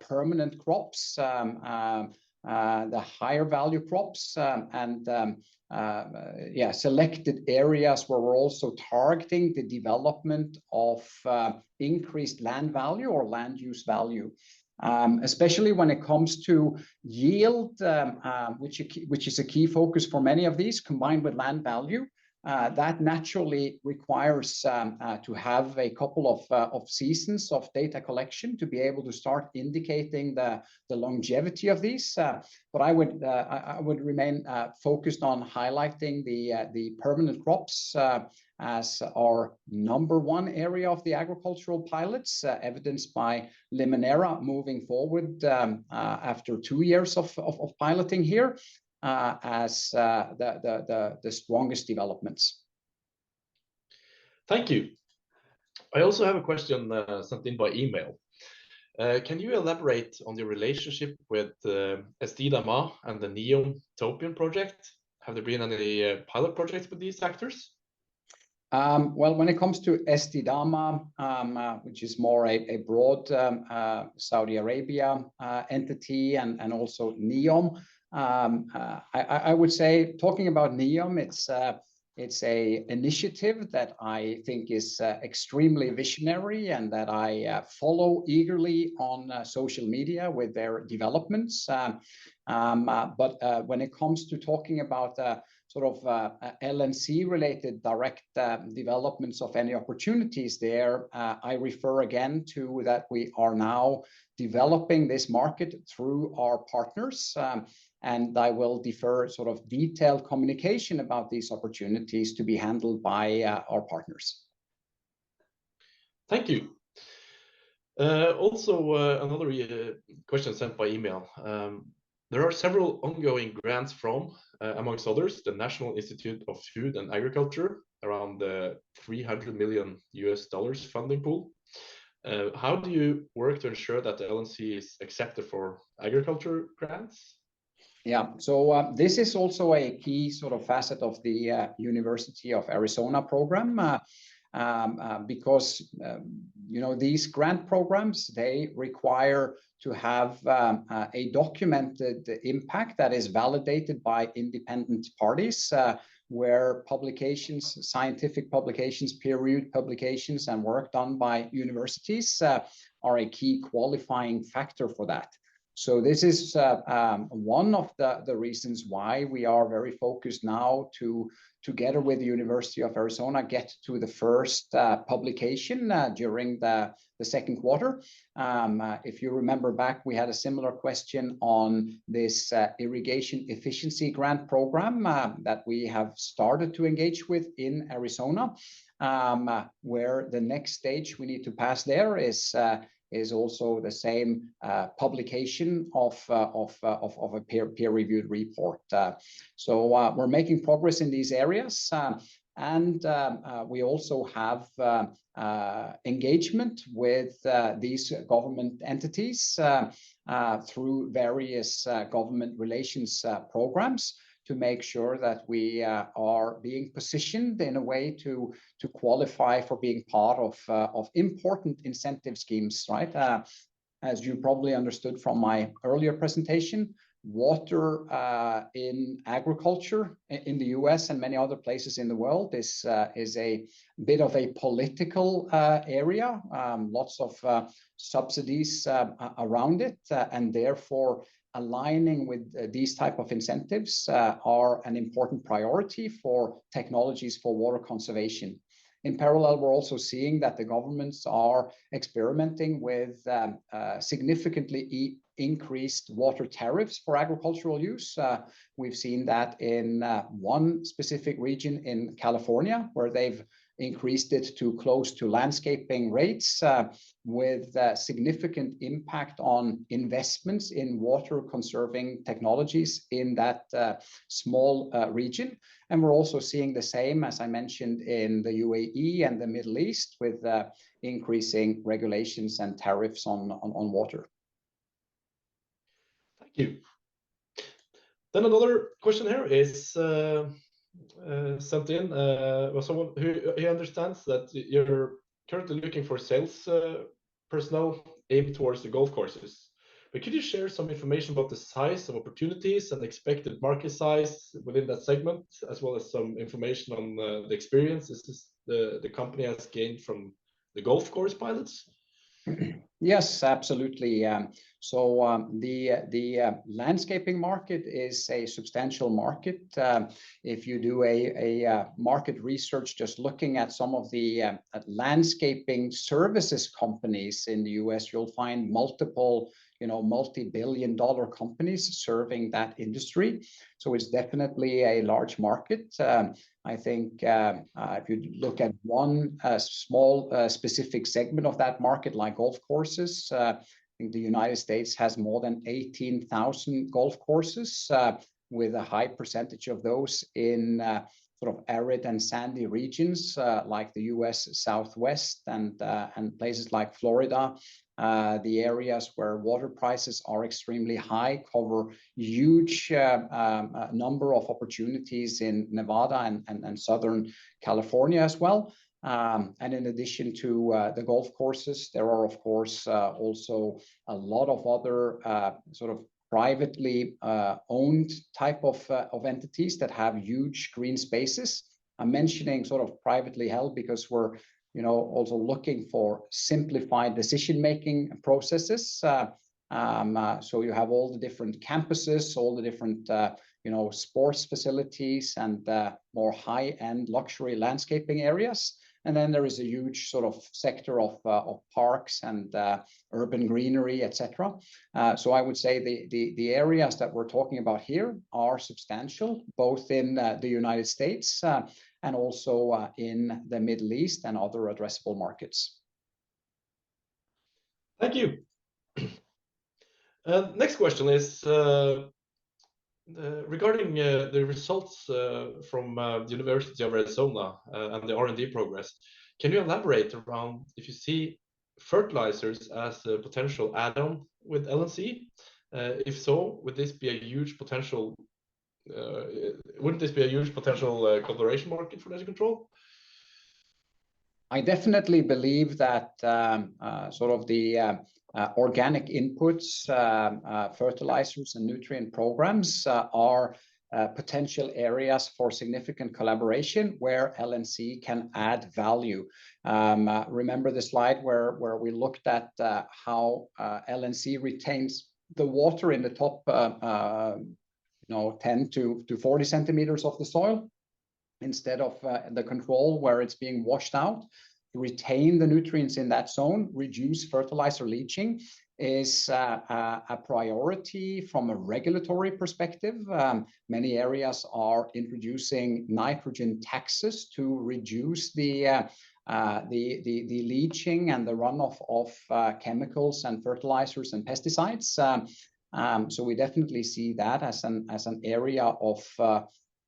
Speaker 2: permanent crops, the higher value crops, and selected areas where we're also targeting the development of increased land value or land use value. Especially when it comes to yield, which is a key focus for many of these, combined with land value, that naturally requires to have a couple of seasons of data collection to be able to start indicating the longevity of these. But I would remain focused on highlighting the permanent crops as our number one area of the agricultural pilots, evidenced by Limoneira moving forward after 2 years of piloting here as the strongest developments.
Speaker 1: Thank you. I also have a question sent in by email. Can you elaborate on your relationship with Estidama and the NEOM Topian project? Have there been any pilot projects with these actors?
Speaker 2: Well, when it comes to Estidama, which is more a broad Saudi Arabia entity, and also NEOM, I would say, talking about NEOM, it's a initiative that I think is extremely visionary and that I follow eagerly on social media with their developments. But when it comes to talking about sort of LNC related direct developments of any opportunities there, I refer again to that we are now developing this market through our partners, and I will defer sort of detailed communication about these opportunities to be handled by our partners.
Speaker 1: Thank you. Also, another question sent by email. There are several ongoing grants from, amongst others, the National Institute of Food and Agriculture, around the $300 million funding pool. How do you work to ensure that the LNC is accepted for agriculture grants?
Speaker 2: Yeah, so this is also a key sort of facet of the University of Arizona program because you know, these grant programs, they require to have a documented impact that is validated by independent parties, where publications, scientific publications, peer-reviewed publications, and work done by universities are a key qualifying factor for that. So this is one of the reasons why we are very focused now to, together with the University of Arizona, get to the first publication during the second quarter. If you remember back, we had a similar question on this irrigation efficiency grant program that we have started to engage with in Arizona, where the next stage we need to pass there is also the same publication of a peer-reviewed report. So we're making progress in these areas, and we also have engagement with these government entities through various government relations programs, to make sure that we are being positioned in a way to qualify for being part of important incentive schemes, right? As you probably understood from my earlier presentation, water in agriculture in the US and many other places in the world is a bit of a political area, lots of subsidies around it, and therefore aligning with these type of incentives are an important priority for technologies for water conservation. In parallel, we're also seeing that the governments are experimenting with significantly increased water tariffs for agricultural use. We've seen that in one specific region in California, where they've increased it to close to landscaping rates, with significant impact on investments in water conserving technologies in that small region. And we're also seeing the same, as I mentioned, in the UAE and the Middle East, with increasing regulations and tariffs on water.
Speaker 1: Thank you. Then another question here is sent in by someone who he understands that you're currently looking for sales personnel aimed towards the golf courses. But could you share some information about the size of opportunities and expected market size within that segment, as well as some information on the experiences the company has gained from the golf course pilots?
Speaker 2: Yes, absolutely. So the landscaping market is a substantial market. If you do a market research, just looking at some of the landscaping services companies in the US, you'll find multiple, you know, multi-billion-dollar companies serving that industry. So it's definitely a large market. I think if you look at one small specific segment of that market, like golf courses, I think the United States has more than 18,000 golf courses, with a high percentage of those in sort of arid and sandy regions, like the US Southwest and places like Florida. The areas where water prices are extremely high cover huge number of opportunities in Nevada and Southern California as well. And in addition to the golf courses, there are, of course, also a lot of other sort of privately owned type of entities that have huge green spaces. I'm mentioning sort of privately held because we're, you know, also looking for simplified decision-making processes. So you have all the different campuses, all the different, you know, sports facilities, and more high-end luxury landscaping areas. And then there is a huge sort of sector of parks and urban greenery, etc. So I would say the areas that we're talking about here are substantial, both in the United States and also in the Middle East and other addressable markets.
Speaker 1: Thank you. Next question is regarding the results from the University of Arizona and the R&D progress. Can you elaborate around if you see fertilizers as a potential add-on with LNC? If so, would this be a huge potential? Wouldn't this be a huge potential collaboration market for Desert Control?
Speaker 2: I definitely believe that sort of the organic inputs, fertilizers and nutrient programs are potential areas for significant collaboration where LNC can add value. Remember the slide where we looked at how LNC retains the water in the top 10 to 40 centimeters of the soil, instead of the control where it's being washed out. To retain the nutrients in that zone, reduce fertilizer leaching is a priority from a regulatory perspective. Many areas are introducing nitrogen taxes to reduce the leaching and the runoff of chemicals and fertilizers and pesticides. So we definitely see that as an area of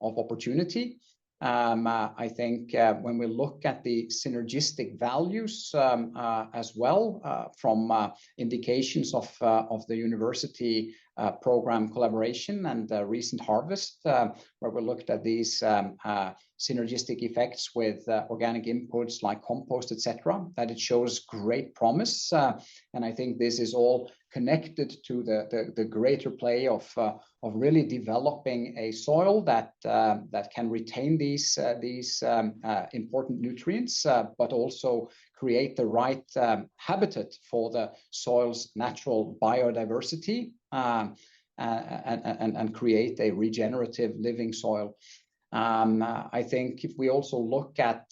Speaker 2: opportunity. I think when we look at the synergistic values as well from indications of the university program collaboration and recent harvest, where we looked at these synergistic effects with organic inputs like compost, etc., that it shows great promise. And I think this is all connected to the greater play of really developing a soil that can retain these important nutrients, but also create the right habitat for the soil's natural biodiversity, and create a regenerative living soil. I think if we also look at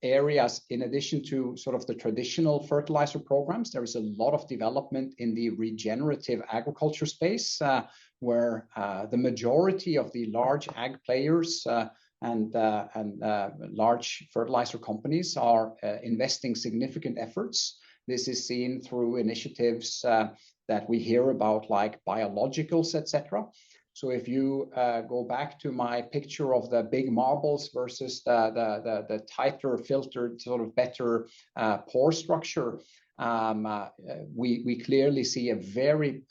Speaker 2: areas, in addition to sort of the traditional fertilizer programs, there is a lot of development in the regenerative agriculture space, where the majority of the large ag players and large fertilizer companies are investing significant efforts. This is seen through initiatives that we hear about, like biologicals, etc. So if you go back to my picture of the big marbles versus the tighter filtered, sort of better pore structure, we clearly see a very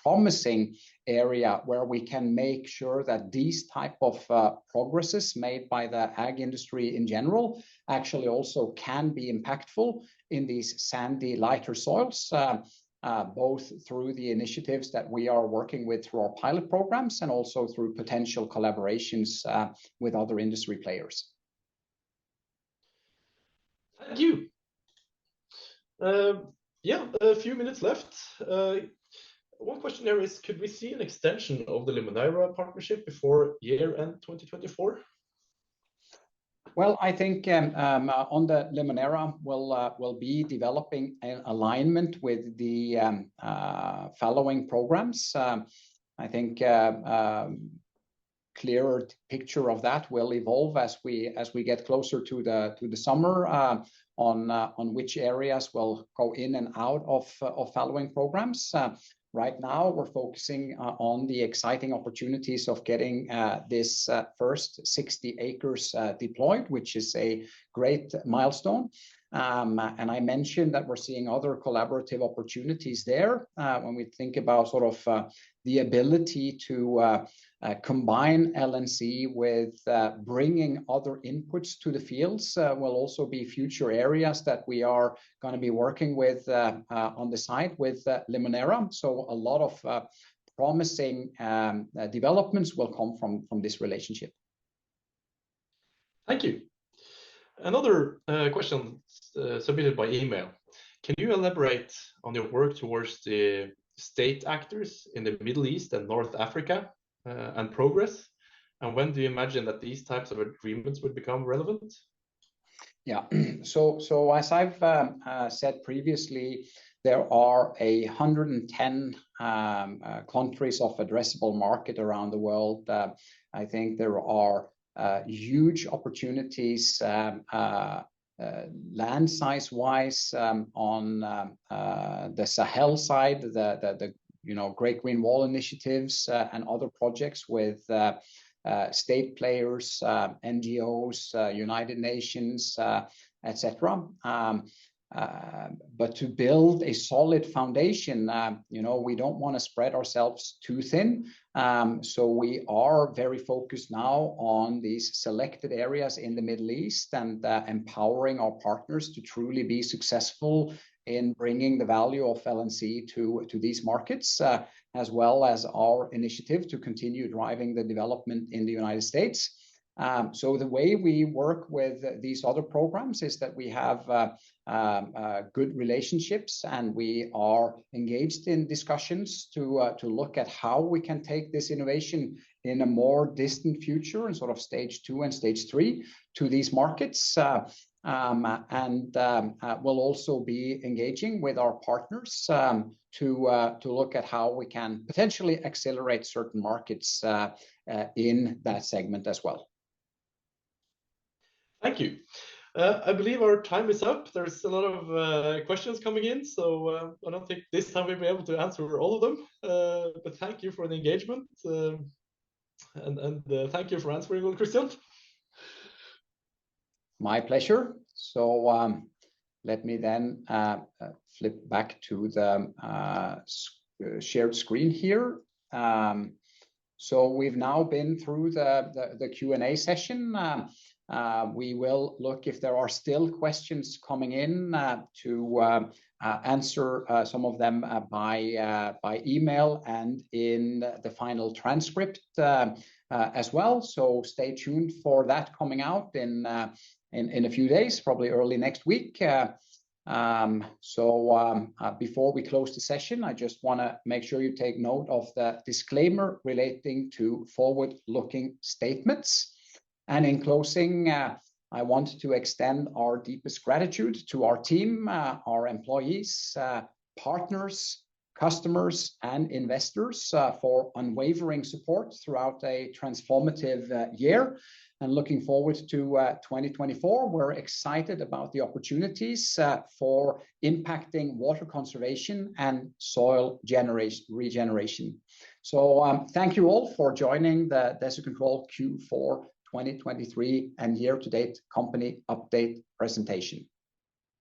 Speaker 2: promising area where we can make sure that these type of progresses made by the ag industry in general actually also can be impactful in these sandy, lighter soils, both through the initiatives that we are working with through our pilot programs and also through potential collaborations with other industry players.
Speaker 1: Thank you. Yeah, a few minutes left. One question there is, could we see an extension of the Limoneira partnership before year-end 2024?
Speaker 2: Well, I think on the Limoneira, we'll be developing an alignment with the following programs. I think clearer picture of that will evolve as we get closer to the summer, on which areas will go in and out of following programs. Right now, we're focusing on the exciting opportunities of getting this first 60 acres deployed, which is a great milestone. And I mentioned that we're seeing other collaborative opportunities there. When we think about sort of the ability to combine LNC with bringing other inputs to the fields, will also be future areas that we are going to be working with on the side with Limoneira. So a lot of promising developments will come from this relationship.
Speaker 1: Thank you. Another question submitted by email. Can you elaborate on your work towards the state actors in the Middle East and North Africa and progress? And when do you imagine that these types of agreements would become relevant?
Speaker 2: Yeah, so as I've said previously, there are 110 countries of addressable market around the world. I think there are huge opportunities land size wise on the Sahel side, the Great Green Wall initiatives and other projects with state players, NGOs, United Nations, etc. but to build a solid foundation, we don't want to spread ourselves too thin. So we are very focused now on these selected areas in the Middle East and empowering our partners to truly be successful in bringing the value of LNC to these markets, as well as our initiative to continue driving the development in the United States. So the way we work with these other programs is that we have good relationships, and we are engaged in discussions to look at how we can take this innovation in a more distant future and sort of stage 2 and stage 3 to these markets. And we'll also be engaging with our partners to look at how we can potentially accelerate certain markets in that segment as well.
Speaker 1: Thank you. I believe our time is up. There's a lot of questions coming in, so I don't think this time we'll be able to answer all of them. But thank you for the engagement, and thank you for answering, Ole Christian.
Speaker 2: My pleasure. So let me then flip back to the shared screen here. So we've now been through the Q&A session. We will look if there are still questions coming in to answer some of them by email and in the final transcript as well. So stay tuned for that coming out in a few days, probably early next week. Before we close the session, I just want to make sure you take note of the disclaimer relating to forward-looking statements. And in closing, I want to extend our deepest gratitude to our team, our employees, partners, customers, and investors for unwavering support throughout a transformative year. And looking forward to 2024, we're excited about the opportunities for impacting water conservation and soil regeneration. So thank you all for joining the Desert Control Q4 2023 and year-to-date company update presentation.